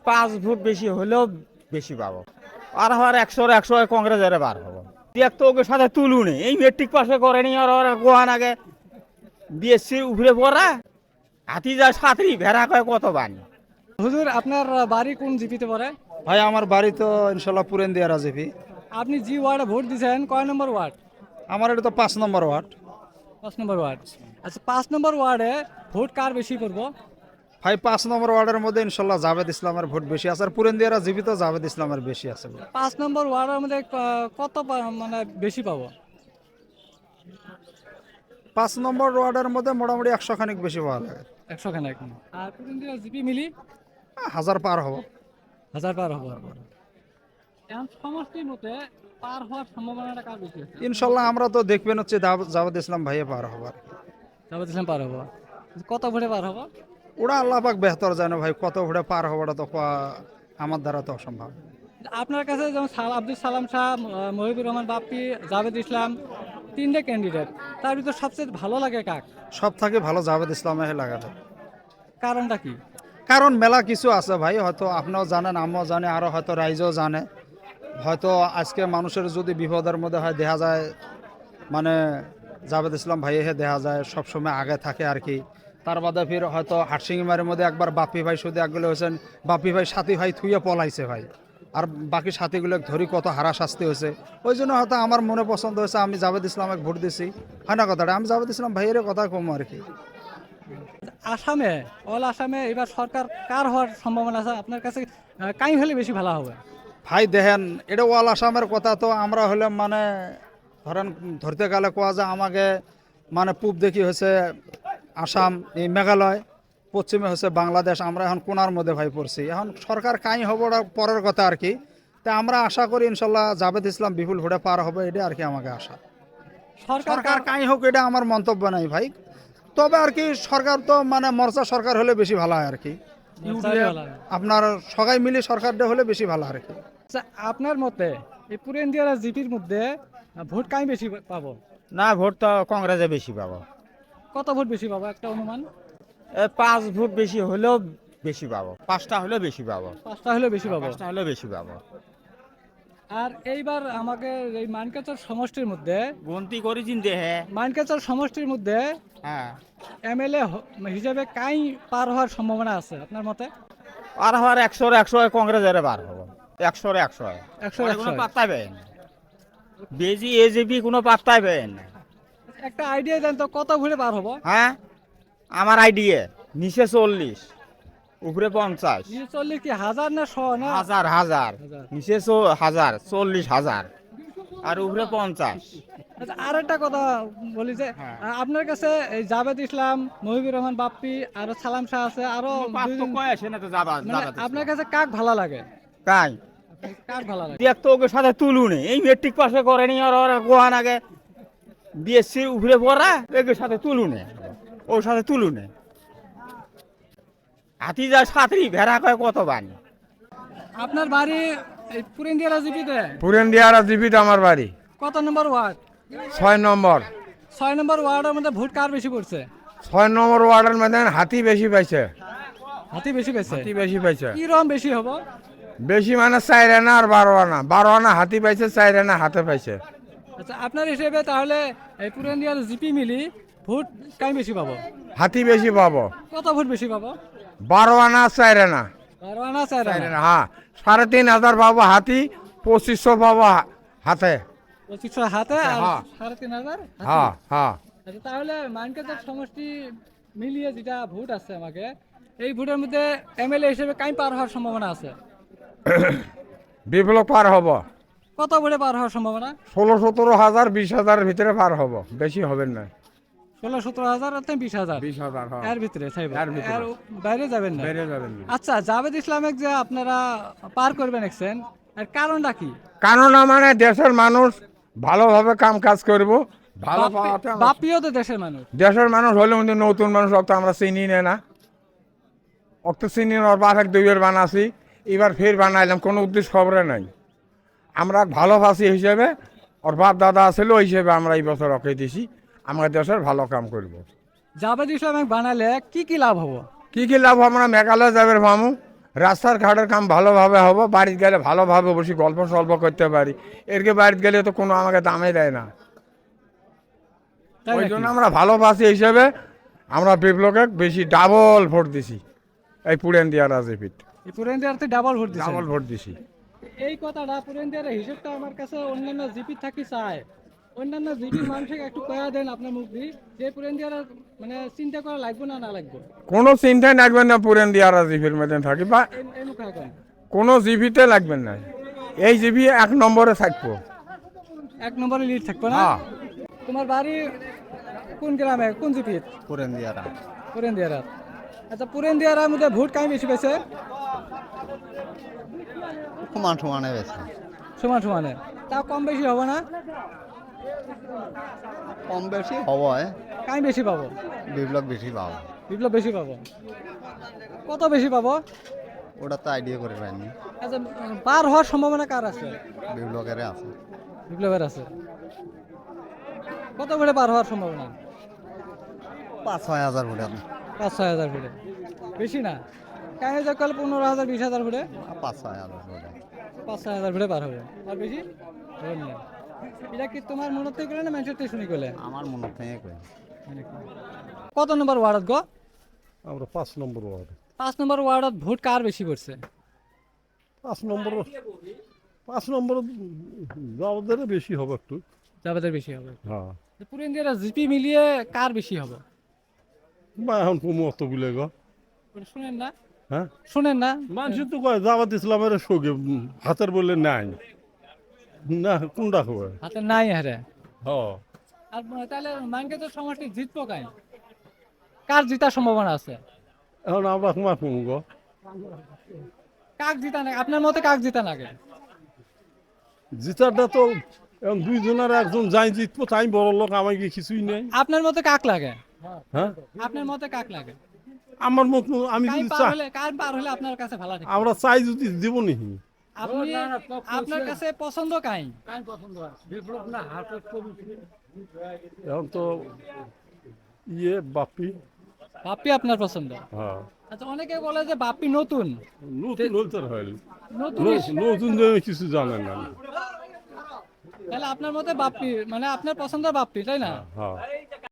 5 vote বেশি হলেও বেশি পাবো। আর হওয়ার 100 কংগ্রেসের বার হবো। দেখ তো ওকে সাথে তুলুনি, এই মেট্রিক পাশে করেনি আর গোহান আগে বিএসসির উপরে পড়া হাতি যা সাঁতরি ভেড়া কয় কত বানি। হুজুর, আপনার বাড়ি কোন জিপিতে পড়ে? ভাই আমার বাড়ি তো ইনশাল্লাহ পুরেন দিয়া রাজেপি। আপনি জি ওয়ার্ডে ভোট দিয়েছেন, কয় নম্বর ওয়ার্ড? আমার এটা তো 5 নম্বর ওয়ার্ড। 5 নম্বর ওয়ার্ড। আচ্ছা, 5 নম্বর ওয়ার্ডে ভোট কার বেশি করবো? ভাই 5 নম্বর ওয়ার্ডের মধ্যে ইনশাল্লাহ জাভেদ ইসলামের ভোট বেশি আছে, আর পুরেন দিয়া রাজেপি তো জাভেদ ইসলামের বেশি আছে। 5 নম্বর ওয়ার্ডের মধ্যে কত মানে বেশি পাবো? 5 নম্বর ওয়ার্ডের মধ্যে মোটামুটি 100 খানিক বেশি পাওয়া লাগে। 100 খানেক। আর পুরিন্দিয়া জিপি মিলি 1000 পার হবো। 1000 পার হবো। এখন সমষ্টির মধ্যে পার হওয়ার সম্ভাবনাটা কার বেশি আছে? ইনশাল্লাহ আমরা তো দেখবেন হচ্ছে জাভেদ ইসলাম ভাইয়ে পার হবার। জামাত ইসলাম পার হবো। কত ভোটে পার হবো? ওরা আল্লাহ পাক বেহতর জানে ভাই, কত ভোটে পার হবাটা তো আমার দ্বারা তো অসম্ভব। আপনার কাছে যেমন আব্দুল সালাম শাহ, মহিবুর রহমান বাপ্পি, জাভেদ ইসলাম, 3টে ক্যান্ডিডেট, তার ভিতর সবচেয়ে ভালো লাগে কাক? সব থেকে ভালো জাভেদ ইসলামে লাগাতে। কারণটা কি? কারণ মেলা কিছু আছে ভাই, হয়তো আপনিও জানেন, আমিও জানি, আরও হয়তো রাইজও জানে। হয়তো আজকে মানুষের যদি বিপদের মধ্যে হয় দেখা যায়, মানে জাভেদ ইসলাম ভাইয়ে দেখা যায় সবসময় আগে থাকে আর কি। তার বাদে ফির হয়তো হাটসিংমারের মধ্যে একবার বাপ্পি ভাই শুধু একগুলো হয়েছেন, বাপ্পি ভাই সাথী ভাই থুয়ে পলাইছে ভাই, আর বাকি সাথীগুলো ধরি কত হারা শাস্তি হয়েছে। ওই জন্য হয়তো আমার মনে পছন্দ হয়েছে, আমি জাভেদ ইসলামকে ভোট দিছি। হয় না কথাটা? আমি জাভেদ ইসলাম ভাইয়ের কথা কম আর কি। আসামে, অল আসামে এবার সরকার কার হওয়ার সম্ভাবনা আছে আপনার কাছে? কাই হলে বেশি ভালো হবে? ভাই দেখেন, এটা ওয়াল আসামের কথা, তো আমরা হলে মানে ধরেন ধরতে গেলে কোয়া যায় আমাকে, মানে পূব দেখি হয়েছে আসাম, এই মেঘালয়, পশ্চিমে হচ্ছে বাংলাদেশ, আমরা এখন কোনার মধ্যে ভাই পড়ছি। এখন সরকার কাই হবো ওটা পরের কথা আর কি। তা আমরা আশা করি ইনশাল্লাহ জাভেদ ইসলাম বিপুল ভোটে পার হবে, এটা আর কি আমাকে আশা। সরকার কাই হোক এটা আমার মন্তব্য নাই ভাই, তবে আর কি সরকার তো মানে মর্চা সরকার হলে বেশি ভালো হয় আর কি। আপনার সবাই মিলে সরকারটা হলে বেশি ভালো আর কি। আচ্ছা, আপনার মতে এই পুরেন্দিয়া জিপির মধ্যে ভোট কাই বেশি পাবো? না, ভোট তো কংগ্রেসে বেশি পাবো। কত ভোট বেশি পাবো একটা অনুমান? 5 ভোট বেশি হলেও বেশি পাবো, 5টা হলেও বেশি পাবো। 5টা হলেও বেশি পাবো। 5টা হলেও বেশি পাবো। আর এইবার আমাকে এই মানকাচর সমষ্টির মধ্যে, গন্তি করে চিনতে হ্যাঁ। মানকাচর সমষ্টির মধ্যে হ্যাঁ, এমএলএ হিসাবে কাই পার হওয়ার সম্ভাবনা আছে আপনার মতে? আর হওয়ার 100 কংগ্রেসের বার হবো। 100 100 পাত্তাই পেন বেজি এজেপি কোনো পাত্তাই পেন। একটা আইডিয়া দেন তো, কত ভোটে পার হবো? হ্যাঁ, আমার আইডিয়া নিচে 40, উপরে 50। 40 কি হাজার না 100 না? হাজার হাজার, নিচে 1000, 40,000 আর উপরে 50। আচ্ছা, আর একটা কথা বলি যে হ্যাঁ। আপনার কাছে এই জাভেদ ইসলাম, মহিবুর রহমান বাপ্পি, আর সালাম শাহ আছে, আরো আপনার কাছে কাক ভালো লাগে? কাই কাক ভালো লাগে? দেখ তো ওকে সাথে তুলুনি, এই মেট্রিক পাশে করেনি আর গোহান আগে বিএসসির উপরে পড়া, ওকে সাথে তুলুনে, ওর সাথে তুলুনে হাতি যা সাঁতরি ভেড়া কয় কত বানি। আপনার বাড়ি এই পুরেন্দিয়া জিপিতে? পুরেন্দিয়া রাজীবিটা আমার বাড়ি। কত নম্বর ওয়ার্ড? 6 নম্বর। 6 নম্বর ওয়ার্ডের মধ্যে ভোট কার বেশি পড়ছে? 6 নম্বর ওয়ার্ডের মধ্যে হাতি বেশি পাইছে। হাতি বেশি পেয়েছে? হাতি বেশি পাইছে। কি রকম বেশি হবো? বেশি মানে 4 আনা আর 12 আনা। 12 আনা হাতি পাইছে, 4 আনা হাতে পাইছে। আচ্ছা, আপনার হিসেবে তাহলে এই পুরেন্দিয়ার জিপি মিলি ভোট কাই বেশি পাবো? হাতি বেশি পাবো। কত ভোট বেশি পাবো? 12 আনা 4 আনা। 12 আনা 4 4 আনা। আনা, হ্যাঁ। 3,500 পাবো হাতি, 2500 পাবো হাতে। 2500 হাতে আর হ্যাঁ। 3,500 হ্যাঁ হ্যাঁ। আচ্ছা, তাহলে মানকাচর সমষ্টি মিলিয়ে যেটা ভোট আছে আমাকে, এই ভোটের মধ্যে এমএলএ হিসেবে কাই পার হওয়ার সম্ভাবনা আছে? বিপ্লব পার হবো। কত ভোটে পার হওয়ার সম্ভাবনা? 16-17 হাজার, 20,000 ভিতরে পার হবো, বেশি হবে না। 16-17 হাজার আর 20,000 20,000, হ্যাঁ। এর ভিতরে চাইবো? এর ভিতরে। এর বাইরে যাবেন না? বেড়ে যাবেন না। আচ্ছা, জাভেদ ইসলামের যে আপনারা পার করবেন দেখছেন, এর কারণটা কি? কারণ মানে দেশের মানুষ ভালোভাবে কাম কাজ করব, ভালো পাওয়াতে আমরা- বাপিও তো দেশের মানুষ। দেশের মানুষ হলে কিন্তু নতুন মানুষ অত আমরা চিনি না, অত চিনি না। ওর বাপ 2 বানাছি, এবার ফের বানাইলাম, কোনো উদ্দেশ্য খবরে নাই। আমরা ভালোবাসি হিসেবে, ওর বাপ দাদা ছিল ওই হিসেবে আমরা এই বছর ওকে দিছি, আমরা দেশের ভালো কাম করব। জাভেদ ইসলাম বানালে কি কি লাভ হবো? কি কি লাভ? আমরা মেঘালয় যাবে ভামু, রাস্তার ঘাটের কাম ভালোভাবে হবো, বাড়িতে গেলে ভালোভাবে বসে গল্প সল্প করতে পারি। এরকে বাড়িতে গেলে তো কোনো আমাকে দামে দেয় না। তাই ওই নাকি? জন্য আমরা ভালোবাসি হিসেবে আমরা বিপ্লবকে বেশি ডাবল ভোট দিছি, এই পুরেন্দিয়া রাজীবিট এই পুরেন্দিয়াতে ডাবল ভোট দিচ্ছেন। ডাবল ভোট দিছি। এই কথাটা পুরেন্দিয়ার হিসেবটা আমার কাছে অন্যান্য জিপি থাকি চায়। অন্যান্য জিপি মানুষকে একটু কয়া দেন আপনার মুখ দিয়ে, যে পুরেন্দিয়ার মানে চিন্তা করা লাগবে না না লাগবে, কোনো চিন্তাই লাগবে না পুরেন্দিয়া রাজীবের মধ্যে থাকি বা এই মুখে এখন কোনো জিবিতে লাগবে না। এই জিবি 1 নম্বরে থাকবো। 1 নম্বরে লিড থাকবে না। হ্যাঁ, তোমার বাড়ি কোন গ্রামে, কোন জিপি? পুরেন্দিয়ারা পুরেন্দিয়ারা। আচ্ছা, পুরেন্দিয়ারার মধ্যে ভোট কাই বেশি পেয়েছে? সমান সমানে বেশি, সমান সমানে, তাও কম বেশি হবে না? কম বেশি হবে, কাই বেশি পাবো? বিপ্লব বেশি পাবো। বিপ্লব বেশি পাবো। কত বেশি পাবো? ওটা তো আইডিয়া করে পাইনি, আচ্ছা, পার হওয়ার সম্ভাবনা কার আছে? বিপ্লবের আছে বিপ্লবের আছে। কত ভোটে পার হওয়ার সম্ভাবনা? 5-6 হাজার ভোট আছে, 5-6 হাজার ভোটে। বেশি না, কাহে যা কাল 15,000 20,000 ভোটে, 5-6 হাজার ভোট। 5-6 হাজার ভোটে পার হবে। আর বেশি হবে না। এটা কি তোমার মনে থেকে গেলে না মানুষের থেকে শুনি গেলে? আমার মনে থেকে কই কত নম্বর ওয়ার্ডত গো? আমরা 5 নম্বর ওয়ার্ড। 5 নম্বর ওয়ার্ডত ভোট কার বেশি পড়ছে? 5 নম্বর যাওয়াদের বেশি হবে একটু। যাবাদের বেশি হবে। হ্যাঁ, পুরেন্দিয়ারা জিপি মিলিয়ে কার বেশি হবে? বা এখন কমু অতগুলো গো। ওটা শুনেন না? হ্যাঁ, শুনেন না? মানুষ তো কয় জামাত ইসলামের সঙ্গে হাতের বললে নাই না, কোনটা হবে? হাতে নাই হারে। হ্যাঁ, আর তাহলে মানকে তো সমষ্টি জিতবো কাই? কার জিতার সম্ভাবনা আছে? এখন আমরা কুমার কমু গো। কাক জিতা না, আপনার মতে কাক জিতা লাগে? জিতারটা তো এখন দুইজনের একজন যাই জিতবো তাই বড় লোক, আমাকে কিছুই নেই। আপনার মতে কাক লাগে? হ্যাঁ, আপনার মতে কাক লাগে? আমার মত আমি কাই যদি পার চাই, হলে, কার পার হলে আপনার কাছে ভালো লাগে? আমরা চাই যদি দিব নিহি। আপনি, আপনার কাছে পছন্দ কাই? এখন তো বাপি। বাপ্পি আপনার পছন্দ? হ্যাঁ, আচ্ছা, অনেকে বলে যে বাপ্পি নতুন। নতুন হইতে হয়, নতুন নতুন জনে কিছু জানে না। তাহলে আপনার মতে বাপ্পি, মানে আপনার পছন্দ বাপ্পি, তাই না? হ্যাঁ,